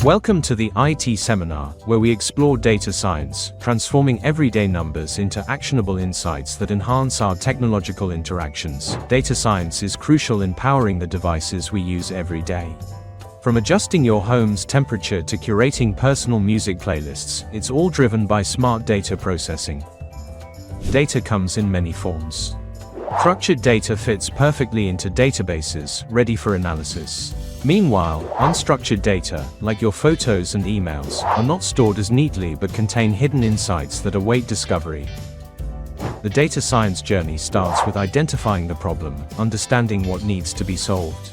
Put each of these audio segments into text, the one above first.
Welcome to the IT seminar, where we explore data science, transforming everyday numbers into actionable insights that enhance our technological interactions. Data science is crucial in powering the devices we use every day. From adjusting your home's temperature to curating personal music playlists, it's all driven by smart data processing. Data comes in many forms. Structured data fits perfectly into databases, ready for analysis. Meanwhile, unstructured data, like your photos and emails, are not stored as neatly but contain hidden insights that await discovery. The data science journey starts with identifying the problem, understanding what needs to be solved.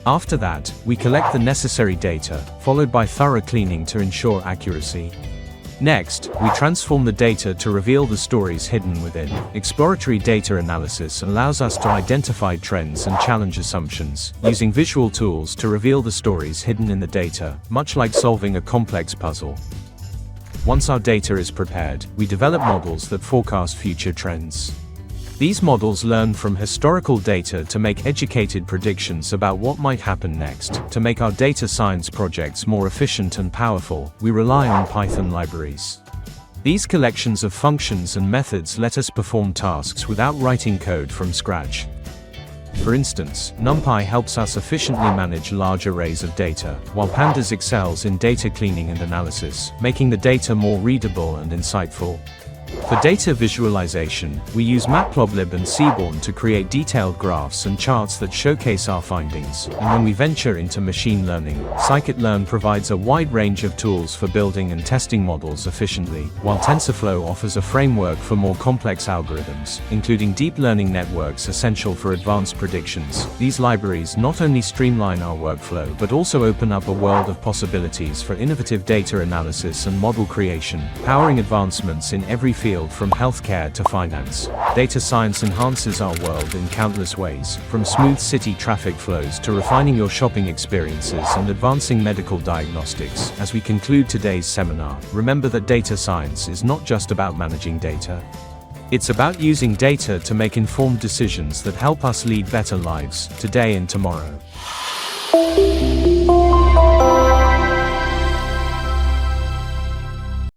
After that, we collect the necessary data, followed by thorough cleaning to ensure accuracy. Next, we transform the data to reveal the stories hidden within. Exploratory data analysis allows us to identify trends and challenge assumptions, using visual tools to reveal the stories hidden in the data, much like solving a complex puzzle. Once our data is prepared, we develop models that forecast future trends. These models learn from historical data to make educated predictions about what might happen next. To make our data science projects more efficient and powerful, we rely on Python libraries. These collections of functions and methods let us perform tasks without writing code from scratch. For instance, NumPy helps us efficiently manage large arrays of data, while Pandas excels in data cleaning and analysis, making the data more readable and insightful. For data visualization, we use Matplotlib and Seaborn to create detailed graphs and charts that showcase our findings. And when we venture into machine learning, scikit-learn provides a wide range of tools for building and testing models efficiently, while TensorFlow offers a framework for more complex algorithms, including deep learning networks essential for advanced predictions. These libraries not only streamline our workflow but also open up a world of possibilities for innovative data analysis and model creation, powering advancements in every field from healthcare to finance. Data science enhances our world in countless ways, from smooth city traffic flows to refining your shopping experiences and advancing medical diagnostics. As we conclude today's seminar, remember that data science is not just about managing data. It's about using data to make informed decisions that help us lead better lives, today and tomorrow.